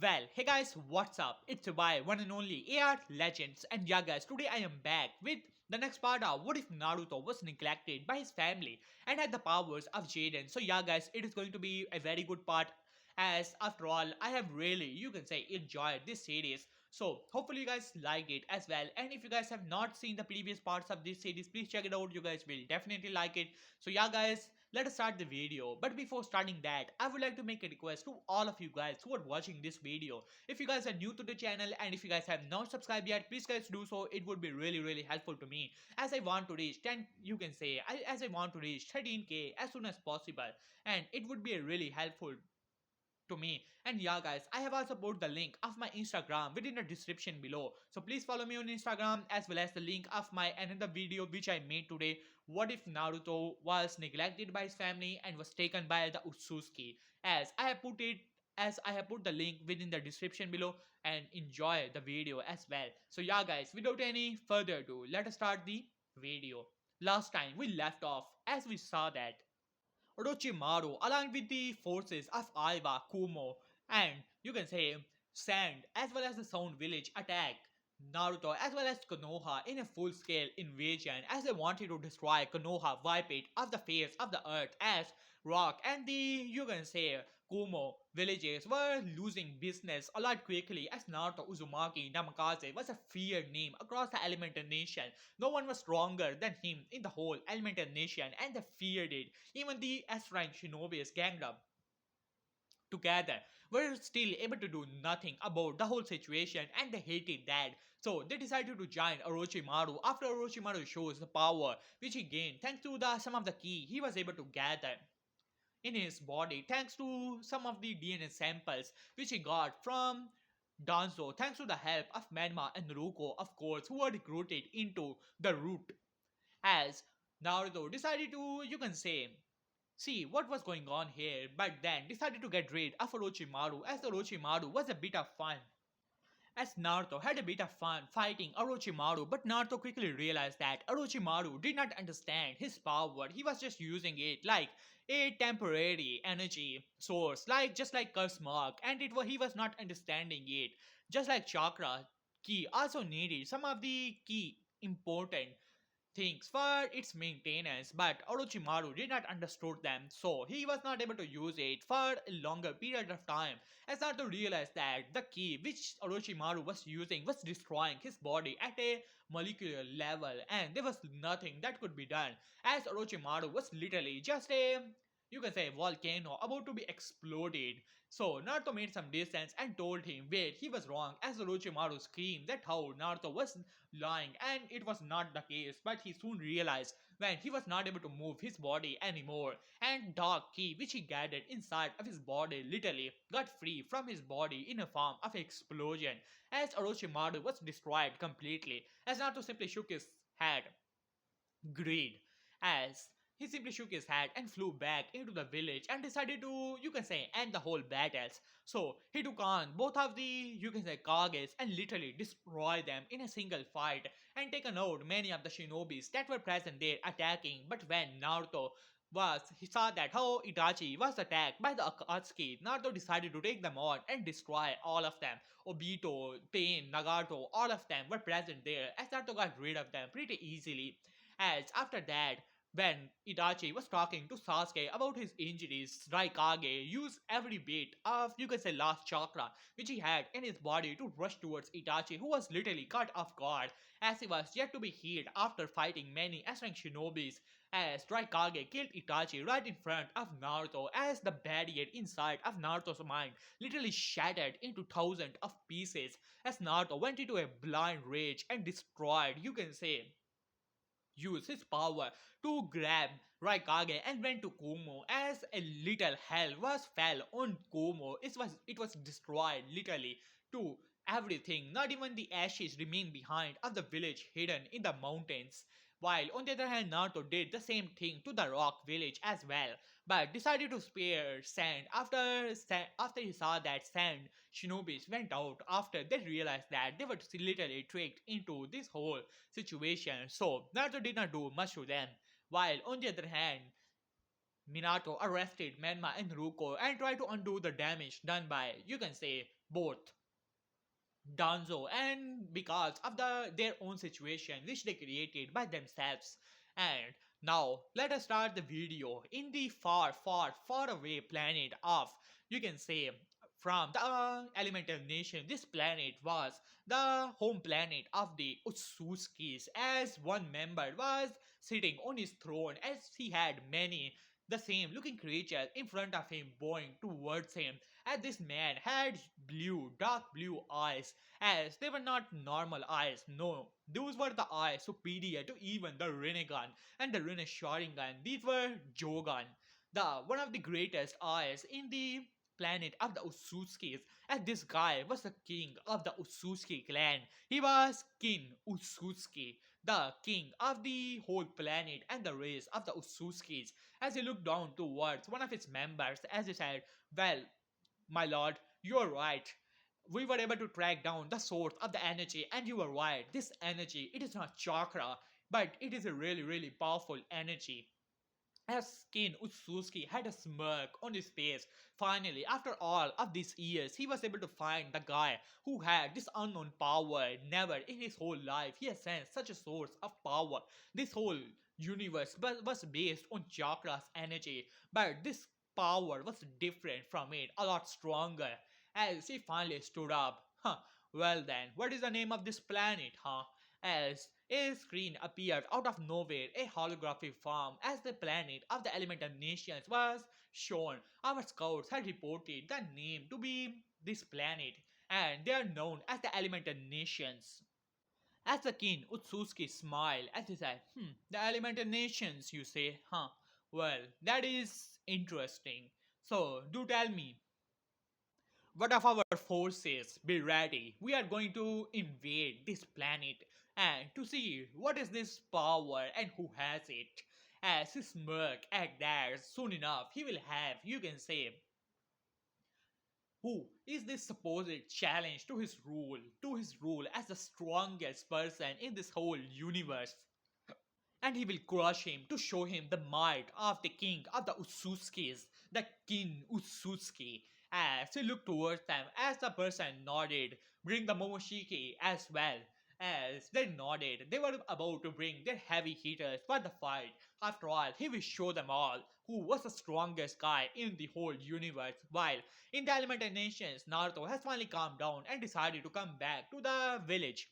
Well, hey guys, what's up? It's your boy, one and only AR Legends, and yeah, guys, today I am back with the next part of what if Naruto was neglected by his family and had the powers of Jiren. So, yeah, guys, it is going to be a very good part, as after all, I have really, you can say, enjoyed this series. So, hopefully, you guys like it as well. And if you guys have not seen the previous parts of this series, please check it out. You guys will definitely like it. So, yeah, guys, let us start the video. But before starting that, I would like to make a request to all of you guys who are watching this video. If you guys are new to the channel and if you guys have not subscribed yet, please guys do so. It would be really helpful to me, as I want to reach 10, you can say, as I want to reach 13k as soon as possible, and it would be really helpful to me. And yeah, guys, I have also put the link of my Instagram within the description below, so please follow me on Instagram, as well as the link of my another video which I made today, what if Naruto was neglected by his family and was taken by the Otsutsuki, as I have put the link within the description below, and enjoy the video as well. So yeah, guys, without any further ado, let us start the video. Last time we left off as we saw that Orochimaru, along with the forces of Aiba, Kumo, and you can say Sand, as well as the Sound Village, attacked Naruto as well as Konoha in a full-scale invasion, as they wanted to destroy Konoha, wipe it off the face of the earth, as Rock and the, you can say, Kumo villages were losing business a lot quickly, as Naruto Uzumaki Namikaze was a feared name across the Elemental Nation. No one was stronger than him in the whole Elemental Nation, and they feared it. Even the S-rank shinobis ganged up together were still able to do nothing about the whole situation, and they hated that. So they decided to join Orochimaru after Orochimaru shows the power which he gained thanks to the some of the key he was able to gather in his body, thanks to some of the DNA samples which he got from Danzo, thanks to the help of Menma and Naruto, of course, who were recruited into the root, as Naruto decided to, you can say, see what was going on here, but then decided to get rid of Orochimaru, as Orochimaru was a bit of fun. As Naruto had a bit of fun fighting Orochimaru, but Naruto quickly realized that Orochimaru did not understand his power. He was just using it like a temporary energy source, like just like curse mark, and he was not understanding it. Just like chakra, ki also needed some of the key important things for its maintenance, but Orochimaru did not understood them, so he was not able to use it for a longer period of time. As Naruto realized that the key which Orochimaru was using was destroying his body at a molecular level, and there was nothing that could be done, as Orochimaru was literally just a, you can say, volcano about to be exploded. So Naruto made some distance and told him wait, he was wrong, as Orochimaru screamed that how Naruto was lying, and it was not the case. But he soon realized when he was not able to move his body anymore, and dark ki which he gathered inside of his body literally got free from his body in a form of explosion, as Orochimaru was destroyed completely. As Naruto simply shook his head, greed, as he simply shook his head and flew back into the village and decided to, you can say, end the whole battles. So he took on both of the, you can say, Kages and literally destroyed them in a single fight, and taken out many of the shinobis that were present there attacking. But when Naruto he saw that how Itachi was attacked by the Akatsuki, Naruto decided to take them on and destroy all of them. Obito, Pain, Nagato, all of them were present there, as Naruto got rid of them pretty easily. As after that, when Itachi was talking to Sasuke about his injuries, Raikage used every bit of, you can say, last chakra which he had in his body to rush towards Itachi, who was literally caught off guard, as he was yet to be healed after fighting many S-rank shinobis. As Raikage killed Itachi right in front of Naruto, as the barrier inside of Naruto's mind literally shattered into thousands of pieces, as Naruto went into a blind rage and destroyed, you can say, used his power to grab Raikage and went to Kumo, as a little hell was fell on Kumo. It was destroyed literally to everything. Not even the ashes remained behind of the village hidden in the mountains. While on the other hand, Naruto did the same thing to the rock village as well, but decided to spare Sand after he saw that Sand shinobis went out after they realized that they were literally tricked into this whole situation. So Naruto did not do much to them. While on the other hand, Minato arrested Menma and Ruko and tried to undo the damage done by, you can say, both Danzo and because of their own situation which they created by themselves. And now let us start the video in the far away planet of, you can say, from the elemental nation. This planet was the home planet of the Utsuskis, as one member was sitting on his throne as he had many the same looking creatures in front of him bowing towards him, as this man had dark blue eyes, as they were not normal eyes. No, those were the eyes superior to even the Rinnegan and the Rinne Sharingan. These were Jogan, the one of the greatest eyes in the planet of the Utsutskis, as this guy was the king of the Utsutsuki clan. He was King Utsutsuki, the king of the whole planet and the race of the Utsutskis, as he looked down towards one of his members as he said, "Well, my lord, you're right. We were able to track down the source of the energy, and you were right. This energy, it is not chakra, but it is a really powerful energy." As Kin Utsuki had a smirk on his face, finally, after all of these years, he was able to find the guy who had this unknown power. Never in his whole life he has sensed such a source of power. This whole universe was based on chakras energy, but this power was different from it, a lot stronger. As he finally stood up, huh? Well then, what is the name of this planet, huh? As a screen appeared out of nowhere, a holographic form as the planet of the elemental nations was shown. Our scouts had reported the name to be this planet, and they are known as the elemental nations. As the king, Utsuki smiled as he said, the elemental nations, you say, huh? Well, that is interesting. So, do tell me, what of our forces? Be ready. We are going to invade this planet and to see what is this power and who has it. As he smirk at that, soon enough he will have, you can say, who is this supposed challenge to his rule as the strongest person in this whole universe. And he will crush him to show him the might of the king of the Utsutskis, the King Utsutsuki. As he looked towards them, as the person nodded, bring the Momoshiki as well. As they nodded, they were about to bring their heavy hitters for the fight. After all, he will show them all who was the strongest guy in the whole universe. While in the Elemental Nations, Naruto has finally calmed down and decided to come back to the village,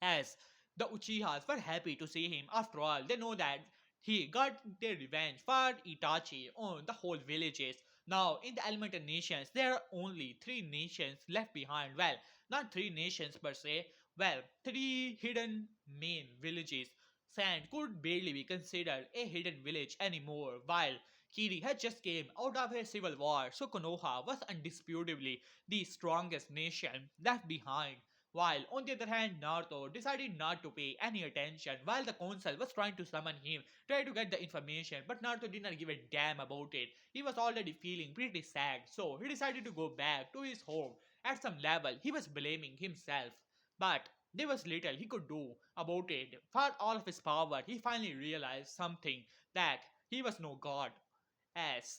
as the Uchihas were happy to see him. After all, they know that he got their revenge for Itachi on the whole villages. Now, in the Elemental Nations, there are only three nations left behind. Well, not three nations per se. Well, three hidden main villages. Sand could barely be considered a hidden village anymore, while Kiri had just came out of a civil war, so Konoha was undisputably the strongest nation left behind. While on the other hand, Naruto decided not to pay any attention while the council was trying to summon him, try to get the information, but Naruto did not give a damn about it. He was already feeling pretty sad, so he decided to go back to his home. At some level, he was blaming himself, but there was little he could do about it. For all of his power, he finally realized something, that he was no god, as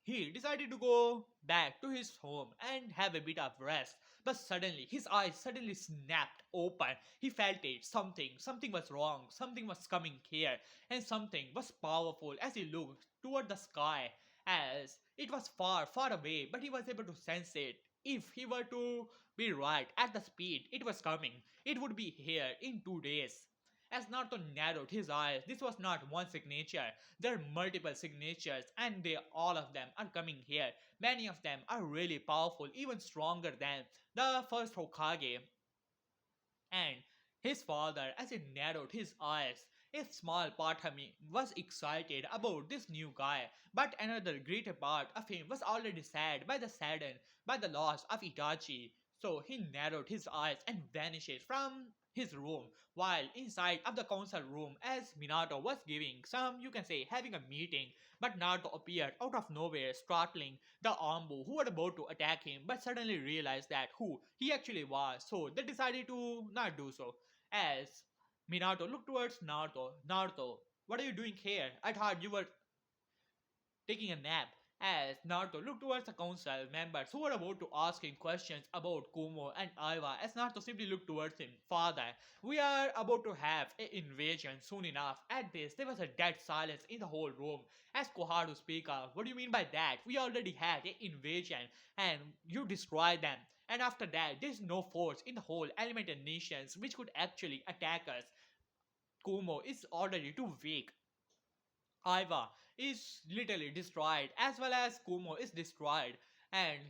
he decided to go back to his home and have a bit of rest. But suddenly, his eyes suddenly snapped open. He felt it. Something was wrong. Something was coming here. And something was powerful as he looked toward the sky. As it was far away, but he was able to sense it. If he were to be right at the speed it was coming, it would be here in 2 days. As Naruto narrowed his eyes, this was not one signature. There are multiple signatures, and all of them are coming here. Many of them are really powerful, even stronger than the first Hokage. And his father, as he narrowed his eyes, a small part of me was excited about this new guy, but another greater part of him was already sad saddened by the loss of Itachi. So he narrowed his eyes and vanished from his room, while inside of the council room, as Minato was giving some, you can say, having a meeting. But Naruto appeared out of nowhere, startling the Ambu who were about to attack him, but suddenly realized that who he actually was, so they decided to not do so. As Minato looked towards Naruto, what are you doing here? I thought you were taking a nap. As Naruto looked towards the council members who were about to ask him questions about Kumo and Aiwa, as Naruto simply looked towards him. Father, we are about to have an invasion soon enough. At this, there was a dead silence in the whole room. As Koharu speak up, what do you mean by that? We already had an invasion and you destroyed them. And after that, there's no force in the whole elemental nations which could actually attack us. Kumo is already too weak. Aiva is literally destroyed as well as Kumo is destroyed and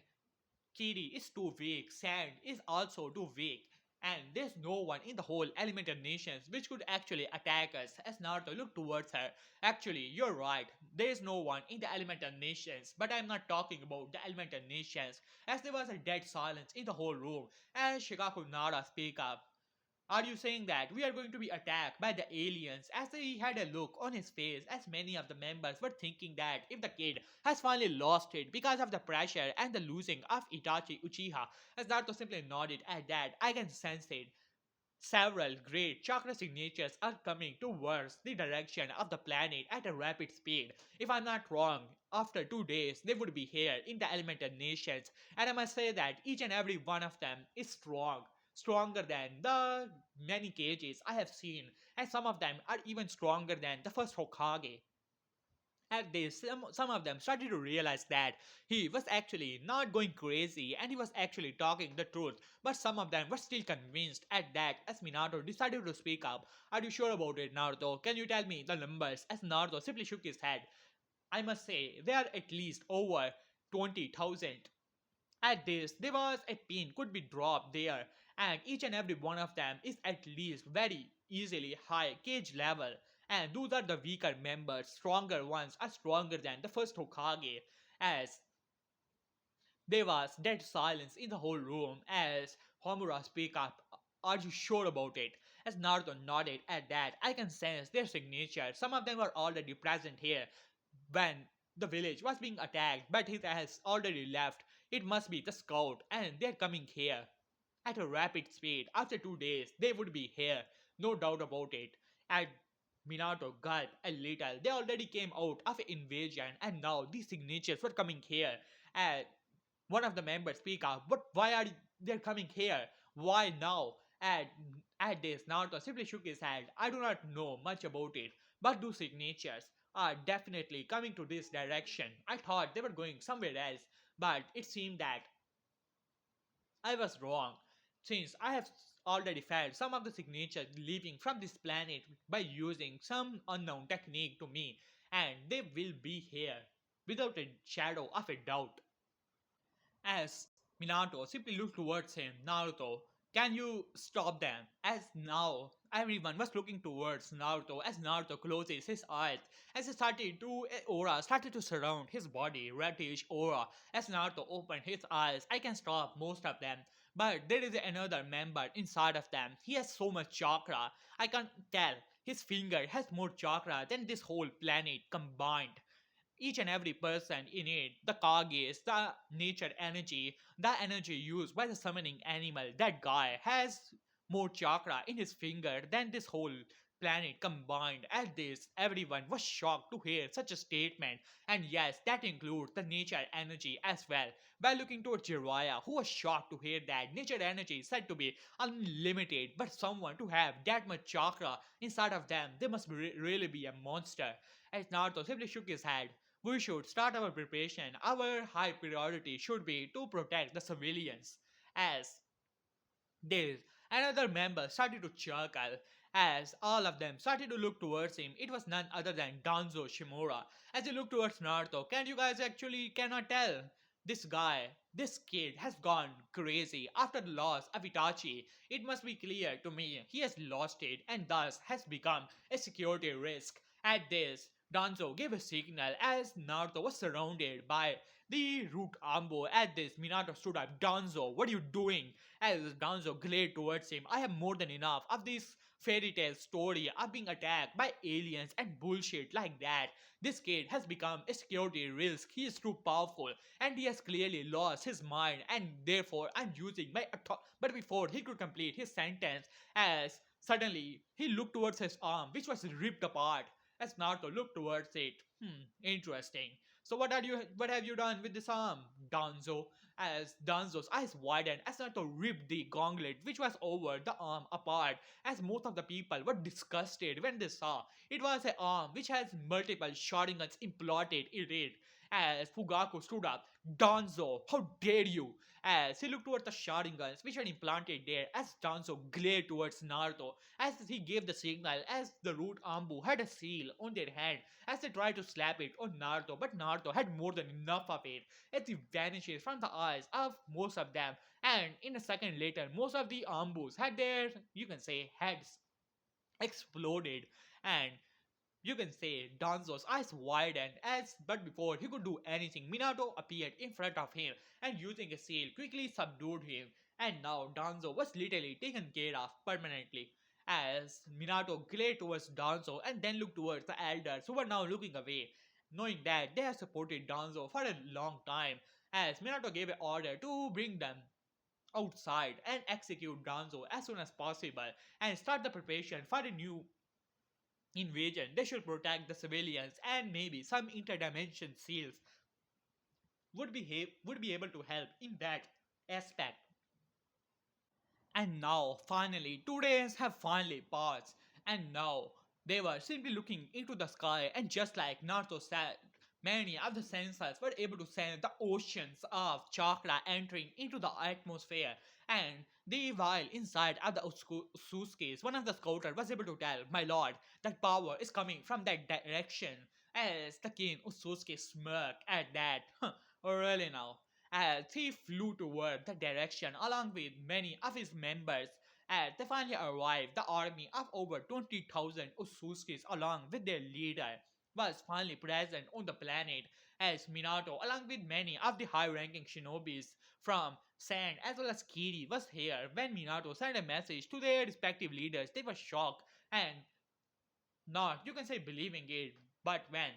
Kiri is too weak, Sand is also too weak, and there's no one in the whole elemental nations which could actually attack us. As Naruto looked towards her, actually, you're right, there's no one in the elemental nations, but I'm not talking about the elemental nations, as there was a dead silence in the whole room, as Shikaku Nara speak up. Are you saying that we are going to be attacked by the aliens? As he had a look on his face, as many of the members were thinking that if the kid has finally lost it because of the pressure and the losing of Itachi Uchiha, as Naruto simply nodded at that, I can sense it. Several great chakra signatures are coming towards the direction of the planet at a rapid speed. If I'm not wrong, after 2 days they would be here in the elemental nations, and I must say that each and every one of them is strong. Stronger than the many cages I have seen, and some of them are even stronger than the first Hokage. At this, some of them started to realize that he was actually not going crazy and he was actually talking the truth. But some of them were still convinced at that as Minato decided to speak up. Are you sure about it, Naruto? Can you tell me the numbers? As Naruto simply shook his head. I must say, they are at least over 20,000. At this, there was a pin could be dropped there, and each and every one of them is at least very easily high cage level. And those are the weaker members, stronger ones are stronger than the first Hokage. As there was dead silence in the whole room as Homura speak up. Are you sure about it? As Naruto nodded at that, I can sense their signature. Some of them were already present here when the village was being attacked, but he has already left. It must be the scout, and they're coming here at a rapid speed. After 2 days, they would be here, no doubt about it. And Minato gulped a little. They already came out of an invasion, and now these signatures were coming here. And one of the members speak up. But why are they coming here? Why now? At this, Naruto simply shook his head. I do not know much about it, but those signatures are definitely coming to this direction. I thought they were going somewhere else, but it seemed that I was wrong, since I have already felt some of the signatures leaving from this planet by using some unknown technique to me, and they will be here without a shadow of a doubt. As Minato simply looked towards him, Naruto, can you stop them? As now everyone was looking towards Naruto as Naruto closes his eyes as he started to aura started to surround his body, reddish aura. As Naruto opened his eyes, I can stop most of them. But there is another member inside of them. He has so much chakra. I can tell his finger has more chakra than this whole planet combined. Each and every person in it, the Kages, the nature energy, the energy used by the summoning animal, that guy has more chakra in his finger than this whole planet combined. At this, everyone was shocked to hear such a statement, and yes, that includes the nature energy as well. By looking towards Jiraiya, who was shocked to hear that nature energy is said to be unlimited, but someone to have that much chakra inside of them, they must really be a monster. As Naruto simply shook his head, we should start our preparation. Our high priority should be to protect the civilians. As this, another member started to chuckle as all of them started to look towards him. It was none other than Danzo Shimura. As he looked towards Naruto, can you guys actually cannot tell? This guy, this kid has gone crazy after the loss of Itachi. It must be clear to me he has lost it and thus has become a security risk. At this, Danzo gave a signal as Naruto was surrounded by the root ambo. At this, Minato stood up. Danzo, what are you doing? As Danzo glared towards him, I have more than enough of this fairy tale story of being attacked by aliens and bullshit like that. This kid has become a security risk. He is too powerful and he has clearly lost his mind, and therefore I'm using my but before he could complete his sentence, as suddenly he looked towards his arm which was ripped apart. As Naruto looked towards it, interesting. So what have you done with this arm, Danzo? As Danzo's eyes widened as Naruto ripped the gauntlet which was over the arm apart, as most of the people were disgusted when they saw it was an arm which has multiple Sharingans implanted in it. As Fugaku stood up, Danzo, how dare you? As he looked towards the Sharingans which were implanted there, as Danzo glared towards Naruto, as he gave the signal, as the root Ambu had a seal on their hand, as they tried to slap it on Naruto, but Naruto had more than enough of it, as he vanishes from the eyes of most of them, and in a second later, most of the Ambus had their, you can say, heads exploded, and you can say Danzo's eyes widened as but before he could do anything, Minato appeared in front of him and using a seal quickly subdued him, and now Danzo was literally taken care of permanently. As Minato glared towards Danzo and then looked towards the elders who were now looking away, knowing that they had supported Danzo for a long time, as Minato gave an order to bring them outside and execute Danzo as soon as possible and start the preparation for a new invasion. They should protect the civilians, and maybe some interdimension seals would be able to help in that aspect. And now, finally, 2 days have finally passed, and now they were simply looking into the sky, and just like Naruto said, many of the sensors were able to sense the oceans of chakra entering into the atmosphere. And they, while inside of the Otsutsuki's, one of the scouters was able to tell, my lord, that power is coming from that direction. As the king Otsutsuki smirked at that, really now, as he flew toward the direction along with many of his members. As they finally arrived, the army of over 20,000 Otsutskis along with their leader was finally present on the planet, as Minato along with many of the high-ranking shinobis from Sand as well as Kiri was here. When Minato sent a message to their respective leaders, they were shocked and not, you can say, believing it. But when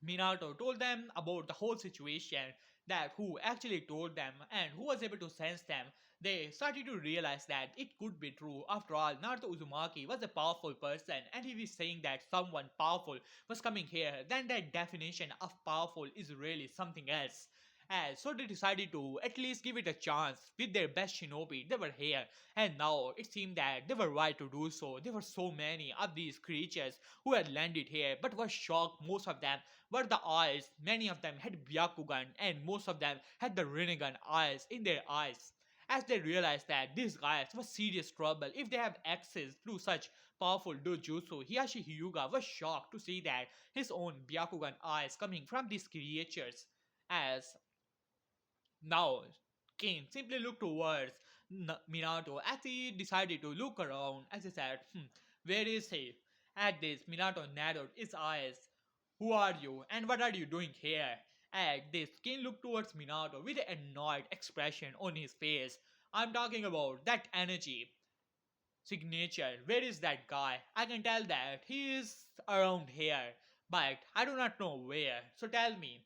Minato told them about the whole situation, that who actually told them and who was able to sense them, they started to realize that it could be true. After all, Naruto Uzumaki was a powerful person, and if he's saying that someone powerful was coming here, then that definition of powerful is really something else. And so they decided to at least give it a chance with their best shinobi. They were here, and now it seemed that they were right to do so. There were so many of these creatures who had landed here, but were shocked, most of them were the eyes. Many of them had Byakugan, and most of them had the Rinnegan eyes in their eyes. As they realized that these guys were serious trouble if they have access to such powerful dojutsu, Hiyashi Hyuga was shocked to see that his own Byakugan eyes coming from these creatures. As now, King simply looked towards Minato as he decided to look around as he said, where is he? At this, Minato narrowed his eyes. Who are you and what are you doing here? At this, King looked towards Minato with an annoyed expression on his face. I'm talking about that energy signature. Where is that guy? I can tell that he is around here, but I do not know where. So tell me,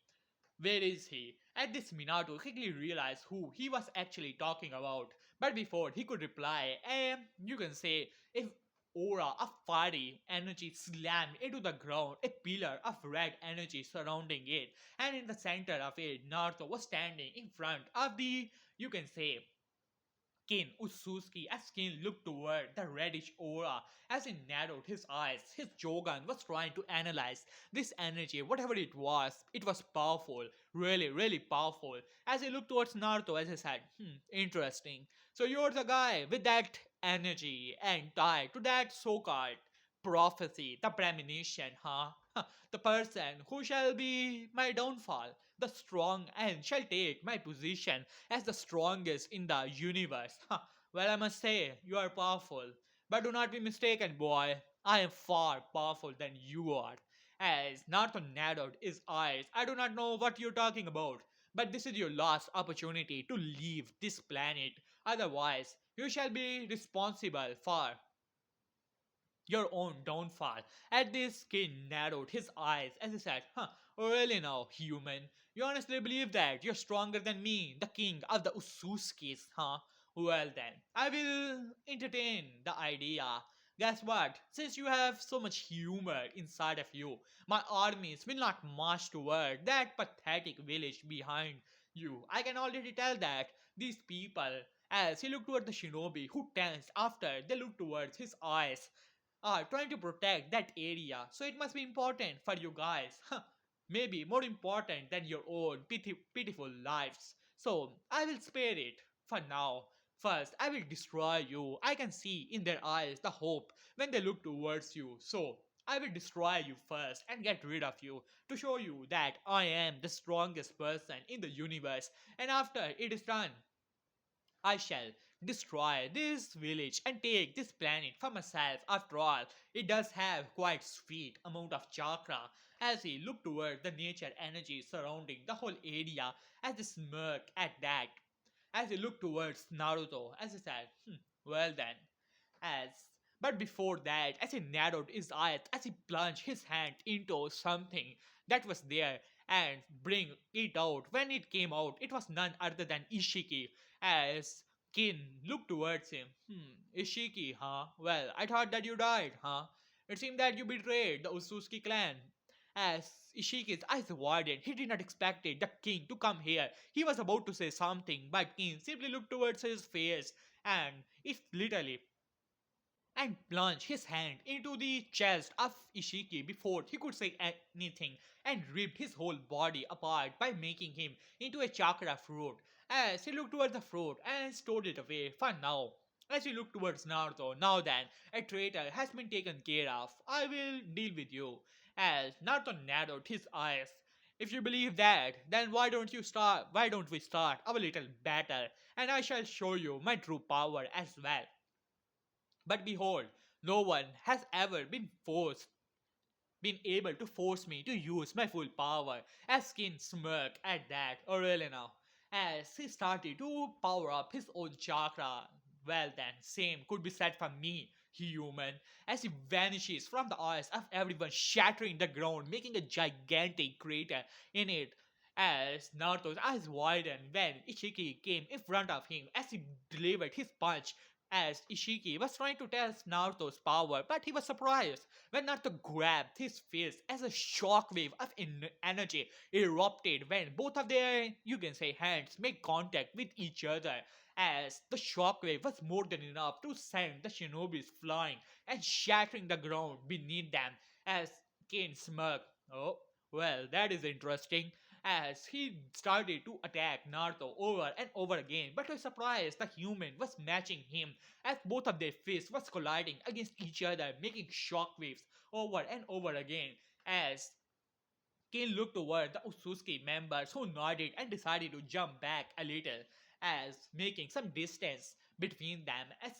where is he? At this, Minato quickly realized who he was actually talking about. But before he could reply, you can say, if aura of fiery energy slammed into the ground, a pillar of red energy surrounding it, and in the center of it, Naruto was standing in front of the, you can say, Kin Ususuki as Kin looked toward the reddish aura as he narrowed his eyes. His Jogan was trying to analyze this energy, whatever it was powerful, really, really powerful. As he looked towards Naruto, as he said, interesting. So you're the guy with that energy and tied to that so-called prophecy, the premonition, huh? The person who shall be my downfall, the strong and shall take my position as the strongest in the universe. Well, I must say, you are powerful. But do not be mistaken, boy. I am far powerful than you are. As Naruto narrowed his eyes, I do not know what you're talking about. But this is your last opportunity to leave this planet. Otherwise, you shall be responsible for your own downfall. At this, King narrowed his eyes as he said, really now, human? You honestly believe that you're stronger than me, the king of the Ususkis, huh? Well then, I will entertain the idea. Guess what? Since you have so much humor inside of you, my armies will not march toward that pathetic village behind you. I can already tell that these people, as he looked toward the shinobi who tensed after they looked towards his eyes, are trying to protect that area. So it must be important for you guys. Maybe more important than your own pitiful lives. So I will spare it for now. First, I will destroy you. I can see in their eyes the hope when they look towards you. So I will destroy you first and get rid of you to show you that I am the strongest person in the universe. And after it is done, I shall destroy this village and take this planet for myself. After all, it does have quite sweet amount of chakra. As he looked toward the nature energy surrounding the whole area, as he smirked at that, as he looked towards Naruto, as he said, well then, as but before that, as he narrowed his eyes, as he plunged his hand into something that was there and bring it out. When it came out, it was none other than Ishiki. As Kin looked towards him, Ishiki, huh? Well, I thought that you died, huh? It seemed that you betrayed the Otsutsuki clan. As Ishiki's eyes widened, he did not expect the king to come here. He was about to say something, but King simply looked towards his face, and it literally and plunged his hand into the chest of Ishiki before he could say anything and ripped his whole body apart by making him into a chakra fruit. As he looked towards the fruit and stored it away for now. As he looked towards Naruto, now then, a traitor has been taken care of. I will deal with you. As Naruto narrowed his eyes. If you believe that, then why don't we start our little battle and I shall show you my true power as well. But behold, no one has ever been able to force me to use my full power. As Skin smirked at that, or really now, as he started to power up his own chakra. Well then, same could be said for me, human, as he vanishes from the eyes of everyone, shattering the ground, making a gigantic crater in it. As Naruto's eyes widened when Ichiki came in front of him as he delivered his punch, as Ishiki was trying to test Naruto's power, but he was surprised when Naruto grabbed his fist as a shockwave of energy erupted when both of their, you can say, hands made contact with each other. As the shockwave was more than enough to send the shinobis flying and shattering the ground beneath them. As Kane smirked, "Oh, well, that is interesting," as he started to attack Naruto over and over again. But to his surprise, the human was matching him as both of their fists was colliding against each other, making shockwaves over and over again. As Kane looked toward the Otsutsuki members who nodded and decided to jump back a little, as making some distance between them as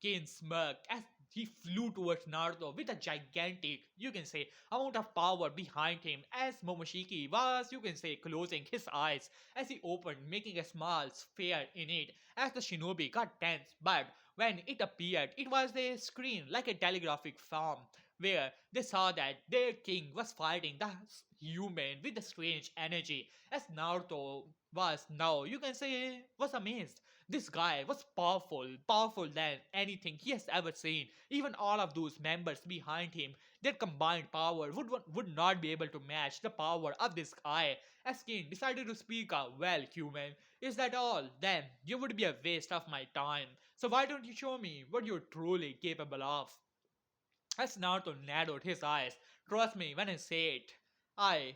Kane smirked as he flew towards Naruto with a gigantic, you can say, amount of power behind him as Momoshiki was, you can say, closing his eyes as he opened, making a small sphere in it as the shinobi got tense. But when it appeared, it was a screen like a telegraphic form where they saw that their king was fighting the human with a strange energy as Naruto was now, you can say, was amazed. This guy was powerful than anything he has ever seen. Even all of those members behind him, their combined power would not be able to match the power of this guy. As King decided to speak up, well, human, is that all? Then you would be a waste of my time. So why don't you show me what you're truly capable of? As Naruto narrowed his eyes, trust me when I say it, I,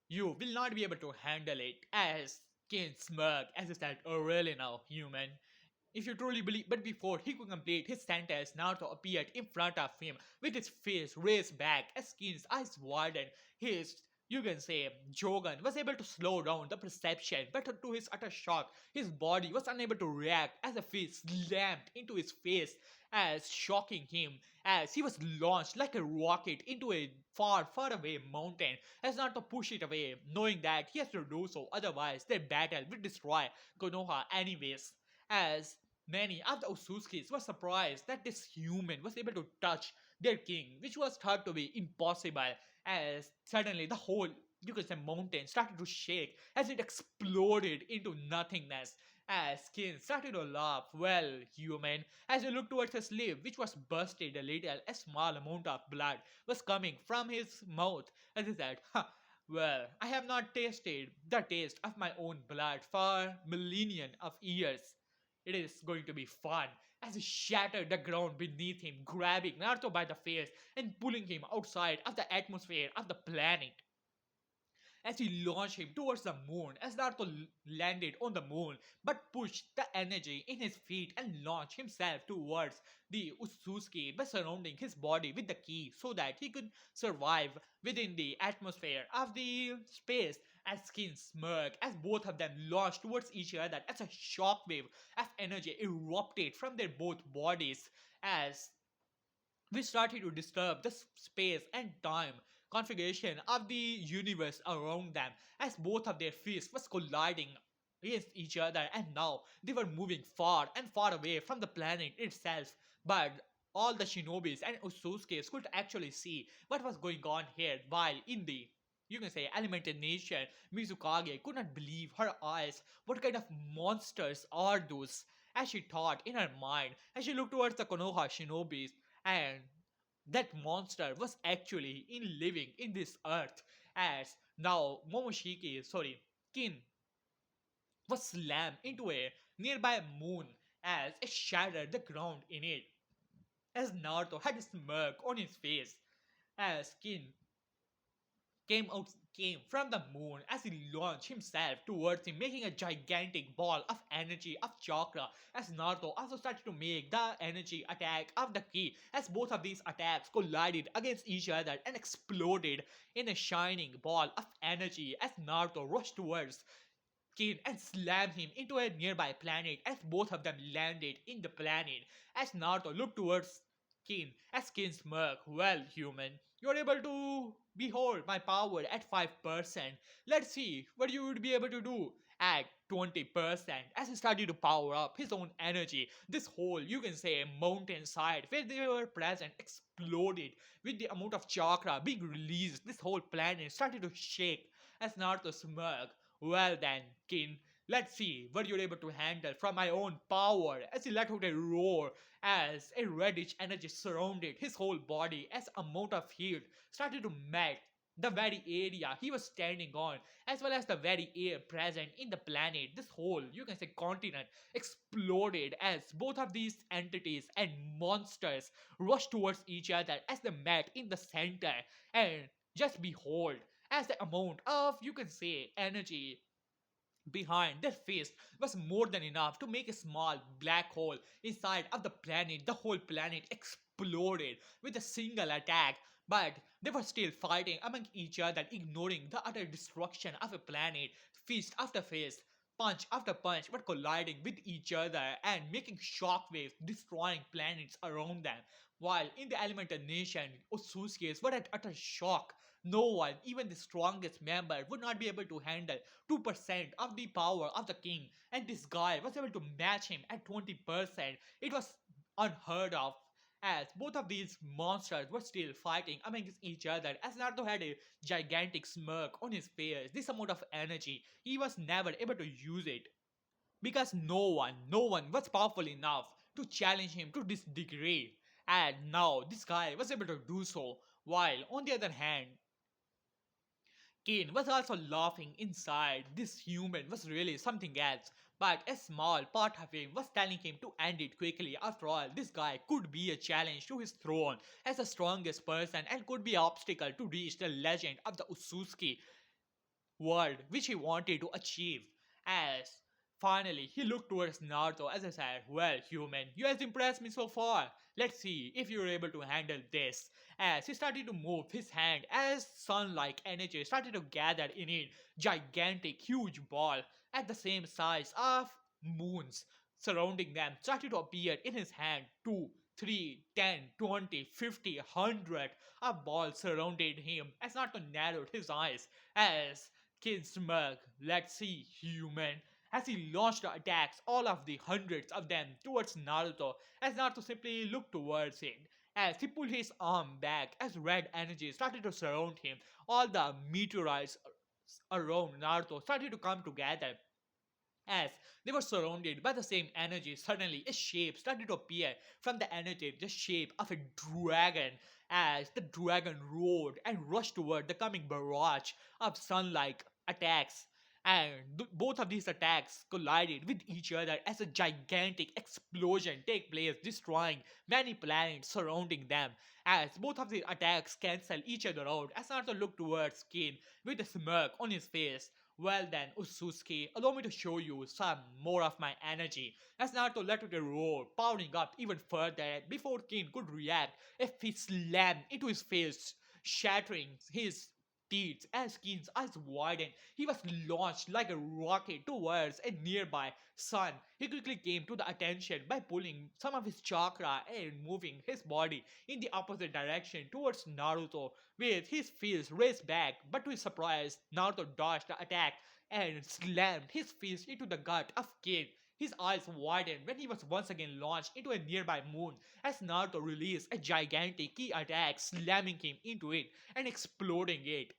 you will not be able to handle it. As King smirked as he said, "Oh really now, human? If you truly believe," but before he could complete his sentence, Naruto appeared in front of him with his face raised back as Kin's eyes widened. His, you can say, Jogan was able to slow down the perception, but to his utter shock, his body was unable to react as a fist slammed into his face, as shocking him as he was launched like a rocket into a far away mountain, as not to push it away, knowing that he has to do so, otherwise their battle will destroy Konoha anyways. As many of the Otsutskis were surprised that this human was able to touch their king, which was thought to be impossible, as suddenly the whole, you could say, mountain started to shake as it exploded into nothingness. As Skin started to laugh, well, human, as he looked towards his lip, which was busted a little, a small amount of blood was coming from his mouth, as he said, "Ha, well, I have not tasted the taste of my own blood for millennia of years. It is going to be fun." As he shattered the ground beneath him, grabbing Naruto by the face and pulling him outside of the atmosphere of the planet as he launched him towards the moon as Naruto landed on the moon but pushed the energy in his feet and launched himself towards the Otsutsuki by surrounding his body with the key so that he could survive within the atmosphere of the space as Skin smirked as both of them launched towards each other as a shockwave of energy erupted from their both bodies as we started to disturb the space and time configuration of the universe around them as both of their fists was colliding against each other and now they were moving far and far away from the planet itself but all the shinobis and Otsutsuki could actually see what was going on here while in the you can say elemental nation Mizukage could not believe her eyes. What kind of monsters are those as she thought in her mind as she looked towards the Konoha shinobis and that monster was actually in living in this earth as now Kin was slammed into a nearby moon as it shattered the ground in it as Naruto had a smirk on his face as Kin came out came from the moon as he launched himself towards him, making a gigantic ball of energy of chakra. As Naruto also started to make the energy attack of the key, as both of these attacks collided against each other and exploded in a shining ball of energy. As Naruto rushed towards Kin and slammed him into a nearby planet as both of them landed in the planet. As Naruto looked towards Kin, as Kin smirked, "Well, human, you're able to behold my power at 5%. Let's see what you would be able to do at 20%." As he started to power up his own energy, this whole, you can say, mountainside where they were present exploded with the amount of chakra being released. This whole planet started to shake as Naruto smirked. "Well then, Kin, let's see what you're able to handle from my own power." As he let out a roar as a reddish energy surrounded his whole body as amount of heat started to melt the very area he was standing on as well as the very air present in the planet. This whole, you can say, continent exploded as both of these entities and monsters rushed towards each other as they met in the center. And just behold, as the amount of, you can say, energy behind their fist was more than enough to make a small black hole inside of the planet. The whole planet exploded with a single attack, but they were still fighting among each other, ignoring the utter destruction of a planet. Fist after fist, punch after punch were colliding with each other and making shockwaves, destroying planets around them. While in the elemental nation, Otsutsuki's were at utter shock. No one, even the strongest member, would not be able to handle 2% of the power of the king, and this guy was able to match him at 20%. It was unheard of. As both of these monsters were still fighting amongst each other, as Naruto had a gigantic smirk on his face, this amount of energy, he was never able to use it because no one was powerful enough to challenge him to this degree. And now this guy was able to do so, while on the other hand, Kane was also laughing inside. This human was really something else, but a small part of him was telling him to end it quickly. After all, this guy could be a challenge to his throne as the strongest person and could be an obstacle to reach the legend of the Otsutsuki world which he wanted to achieve. As finally he looked towards Naruto as I said, "Well, human, you have impressed me so far. Let's see if you're able to handle this." As he started to move his hand as sun-like energy started to gather in it, gigantic, huge ball at the same size of moons surrounding them started to appear in his hand. 2, 3, 10, 20, 50, 100 of balls surrounded him as Naruto narrowed his eyes as Kid smirk, "Let's see, human." As he launched the attacks, all of the hundreds of them towards Naruto, as Naruto simply looked towards it. As he pulled his arm back, as red energy started to surround him, all the meteorites around Naruto started to come together As they were surrounded by the same energy, suddenly a shape started to appear from the energy, the shape of a dragon. As the dragon roared and rushed toward the coming barrage of sunlight attacks. And both of these attacks collided with each other as a gigantic explosion take place, destroying many planets surrounding them. As both of the attacks cancel each other out, as Naruto looked towards Kin with a smirk on his face. Well then, Otsutsuki, allow me to show you some more of my energy. As Naruto let out a roar, powering up even further before Kin could react, a fist slammed into his face, shattering his teeth. As Kin's eyes widened, he was launched like a rocket towards a nearby sun. He quickly came to the attention by pulling some of his chakra and moving his body in the opposite direction towards Naruto, with his fist raised back. But to his surprise, Naruto dodged the attack and slammed his fist into the gut of Kin. His eyes widened when he was once again launched into a nearby moon as Naruto released a gigantic key attack, slamming him into it and exploding it.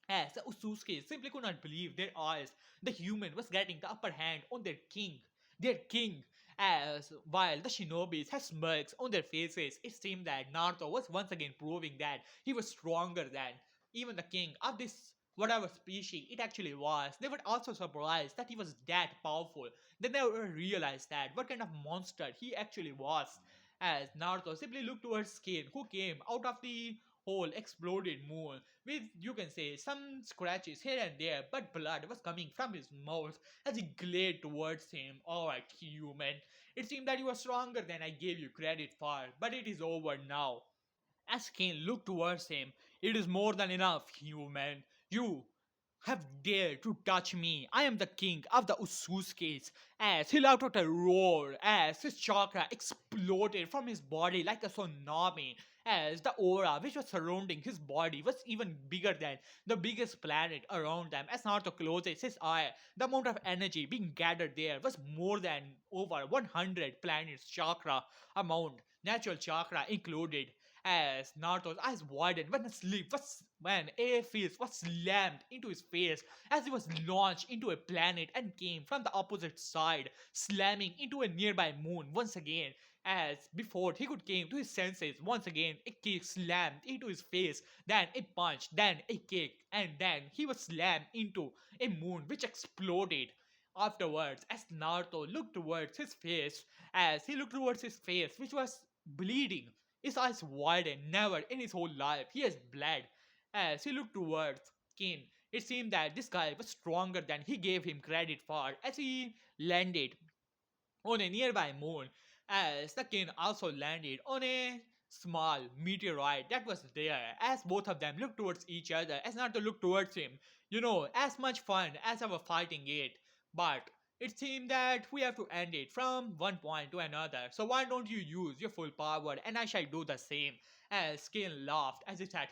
As the Usuke simply could not believe their eyes, the human was getting the upper hand on their king. Their king. As while the shinobis had smirks on their faces, it seemed that Naruto was once again proving that he was stronger than even the king of this whatever species it actually was. They were also surprised that he was that powerful. They never realized that what kind of monster he actually was. As Naruto simply looked towards Kin, who came out of the whole exploded moon with, you can say, some scratches here and there, but blood was coming from his mouth as he glared towards him. Alright, human. It seemed that you were stronger than I gave you credit for, but it is over now. As Cain looked towards him, it is more than enough, human. You have dared to touch me. I am the king of the Ususkis. As he let out a roar, as his chakra exploded from his body like a tsunami, as the aura which was surrounding his body was even bigger than the biggest planet around them. As Naruto closes his eye, the amount of energy being gathered there was more than over 100 planets chakra amount, natural chakra included. As Naruto's eyes widened when a fist was slammed into his face as he was launched into a planet and came from the opposite side, slamming into a nearby moon once again. As before he could came to his senses once again, a kick slammed into his face, then a punch, then a kick, and then he was slammed into a moon which exploded. Afterwards, as Naruto looked towards his face, which was bleeding, his eyes widened. Never in his whole life he has bled. As he looked towards Kin, it seemed that this guy was stronger than he gave him credit for as he landed on a nearby moon, as the king also landed on a small meteorite that was there. As both of them looked towards each other, as not to look towards him, as much fun as our fighting it. But it seemed that we have to end it from one point to another. So why don't you use your full power and I shall do the same? As Skin laughed as he said,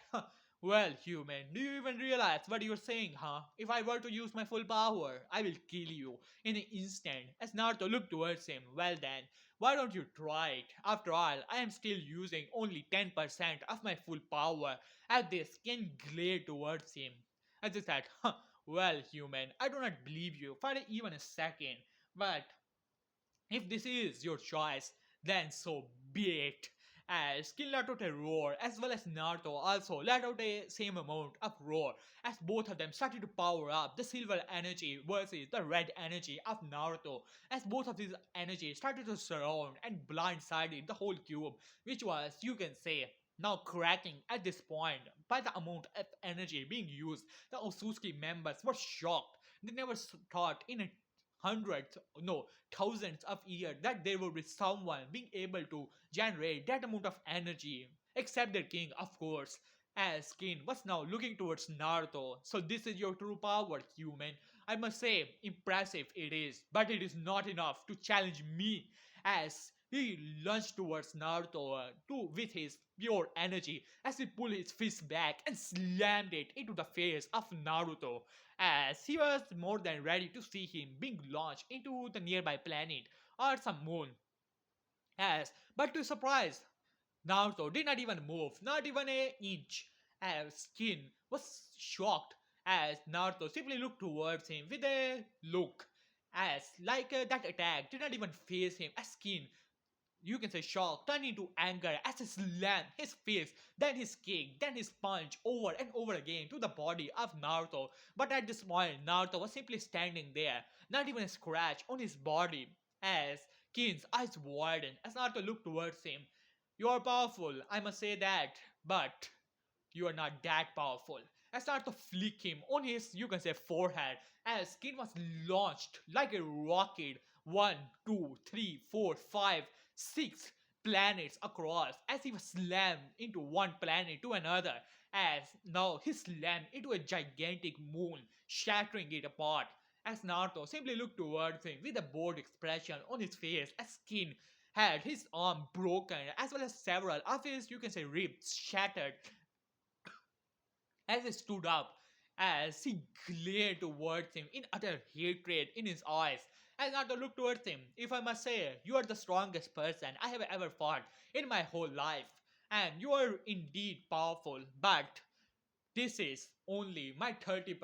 well, human, do you even realize what you're saying, huh? If I were to use my full power, I will kill you in an instant. As Naruto looked towards him, well then, why don't you try it? After all, I am still using only 10% of my full power. At this, Ken glared towards him. As he said, well, human, I do not believe you for even a second. But if this is your choice, then so be it. As Kin let out a roar, as well as Naruto also let out a same amount of roar, as both of them started to power up the silver energy versus the red energy of Naruto, as both of these energies started to surround and blindsided the whole cube, which was, you can say, now cracking at this point by the amount of energy being used. The Otsutsuki members were shocked. They never thought in a hundreds, no, thousands of years that there would be someone being able to generate that amount of energy, except their king, of course. As Kin was now looking towards Naruto. So this is your true power, human. I must say, impressive it is, but it is not enough to challenge me. As he lunged towards Naruto with his pure energy as he pulled his fist back and slammed it into the face of Naruto, as he was more than ready to see him being launched into the nearby planet or some moon. As, but to his surprise, Naruto did not even move, not even an inch, as Skin was shocked as Naruto simply looked towards him with a look. as that attack did not even phase him as Skin, you can say shock, turned into anger as he slammed his fist, then his kick, then his punch over and over again to the body of Naruto. But at this point, Naruto was simply standing there, not even a scratch on his body, as Kin's eyes widened as Naruto looked towards him. You are powerful, I must say that, but you are not that powerful. I start to flick him on his, you can say, forehead as Skin was launched like a rocket. One, two, three, four, five, six planets across as he was slammed into one planet to another. As now he slammed into a gigantic moon, shattering it apart. As Naruto simply looked towards him with a bored expression on his face as Skin had his arm broken as well as several of his, you can say, ribs shattered as he stood up, as he glared towards him in utter hatred in his eyes. As Naruto looked towards him, if I must say, you are the strongest person I have ever fought in my whole life, and you are indeed powerful, but this is only my 30%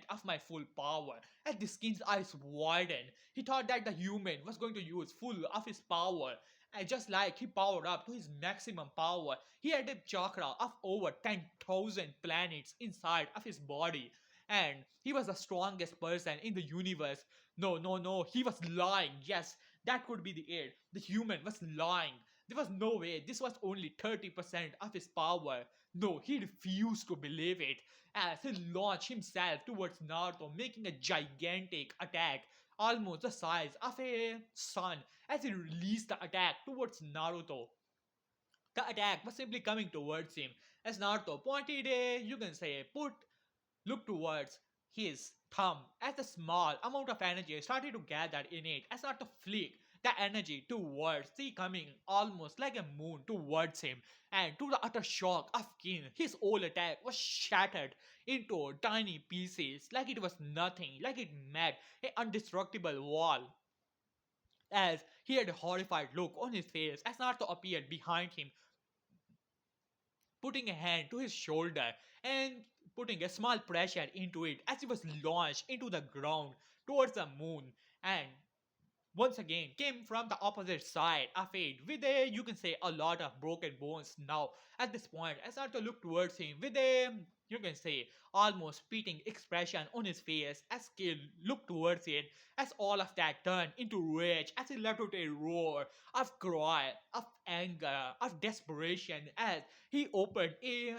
of my full power. As the skin's eyes widened, he thought that the human was going to use full of his power. And just like he powered up to his maximum power, he had a chakra of over 10,000 planets inside of his body. And he was the strongest person in the universe. No, no, no, he was lying. Yes, that could be the it. The human was lying. There was no way this was only 30% of his power. No, he refused to believe it as he launched himself towards Naruto, making a gigantic attack, almost the size of a sun, as he released the attack towards Naruto. The attack was simply coming towards him as Naruto pointed a, you can say, look towards his thumb as a small amount of energy started to gather in it as Naruto flicked the energy towards the coming almost like a moon towards him, and to the utter shock of Kin, his whole attack was shattered into tiny pieces like it was nothing, like it met an indestructible wall. As he had a horrified look on his face as Naruto appeared behind him, putting a hand to his shoulder and putting a small pressure into it as he was launched into the ground towards the moon, and once again came from the opposite side of it with a, you can say, a lot of broken bones now at this point. As Naruto looked towards him with a, you can say, almost spitting expression on his face as Kid looked towards it, as all of that turned into rage as he let out a roar of cry, of anger, of desperation as he opened a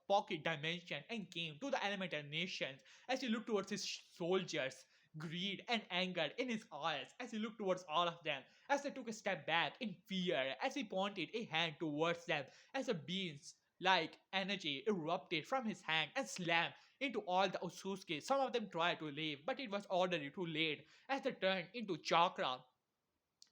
pocket dimension and came to the elemental nations as he looked towards his soldiers, greed and anger in his eyes as he looked towards all of them, as he took a step back in fear, as he pointed a hand towards them, as a beams like energy erupted from his hand and slammed into all the Otsutsuki. Some of them tried to leave, but it was already too late as they turned into chakra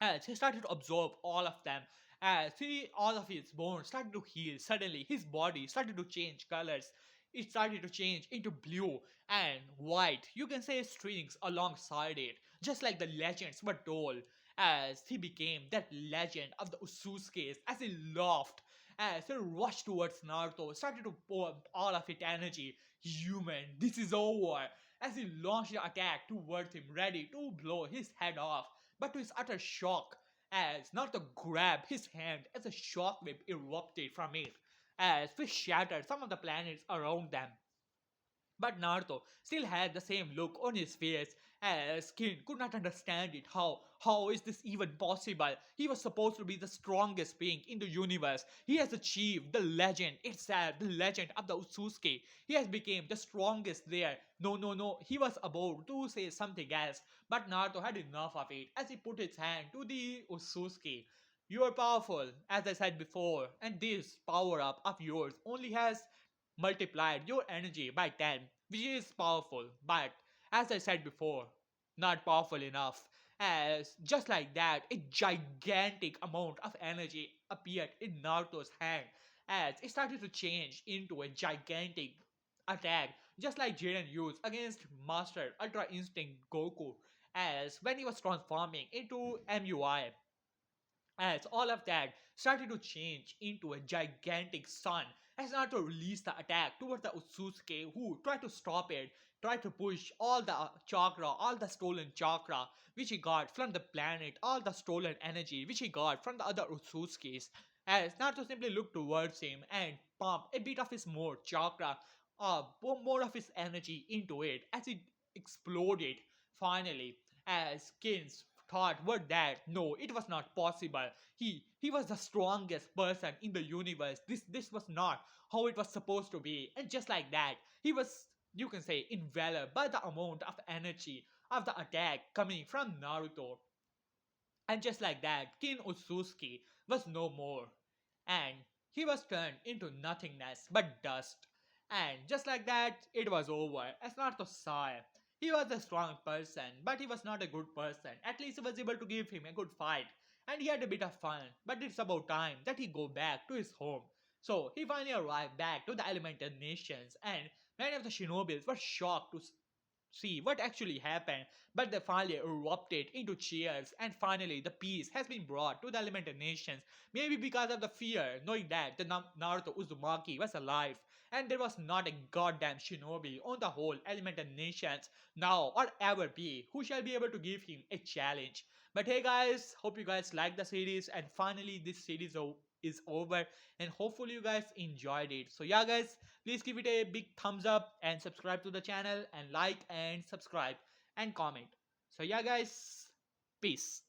as he started to absorb all of them. As he, all of his bones started to heal, suddenly his body started to change colors. It started to change into blue and white, you can say, strings alongside it, just like the legends were told. As he became that legend of the Ususkis, as he laughed, as he rushed towards Naruto, started to pour all of its energy. Human, this is over. As he launched the attack towards him, ready to blow his head off, but to his utter shock, as Naruto grabbed his hand as a shockwave erupted from it, as we shattered some of the planets around them. But Naruto still had the same look on his face as Kin could not understand it. How is this even possible? He was supposed to be the strongest being in the universe. He has achieved the legend itself, the legend of the Ususuki. He has become the strongest there. No, no, no. He was about to say something else, but Naruto had enough of it as he put his hand to the Ususuki. You are powerful, as I said before, and this power up of yours only has multiplied your energy by 10, which is powerful, but as I said before, not powerful enough. As just like that, a gigantic amount of energy appeared in Naruto's hand as it started to change into a gigantic attack, just like Jiren used against Master Ultra Instinct Goku, as when he was transforming into MUI, as all of that started to change into a gigantic sun as Naruto released the attack towards the Otsutsuki who tried to stop it, tried to push all the chakra, all the stolen chakra which he got from the planet, all the stolen energy which he got from the other Utsutsukis, as Naruto simply looked towards him and pumped a bit of his more chakra, more of his energy into it as it exploded finally. As Kins thought what that no, it was not possible. He was the strongest person in the universe. This was not how it was supposed to be. And just like that, he was, you can say, enveloped by the amount of energy of the attack coming from Naruto. And just like that, Kin Otsutsuki was no more. And he was turned into nothingness but dust. And just like that, it was over. As Naruto saw, he was a strong person, but he was not a good person. At least he was able to give him a good fight. And he had a bit of fun. But it's about time that he go back to his home. So he finally arrived back to the Elemental Nations, and many of the shinobis were shocked to see what actually happened, but they finally erupted into cheers, and finally the peace has been brought to the Elemental Nations. Maybe because of the fear, knowing that the Naruto Uzumaki was alive, and there was not a goddamn shinobi on the whole Elemental Nations now or ever be who shall be able to give him a challenge. But hey guys, hope you guys like the series, and finally this series is over, and hopefully you guys enjoyed it. So yeah guys, please give it a big thumbs up and subscribe to the channel and like and subscribe and comment. So yeah guys, peace.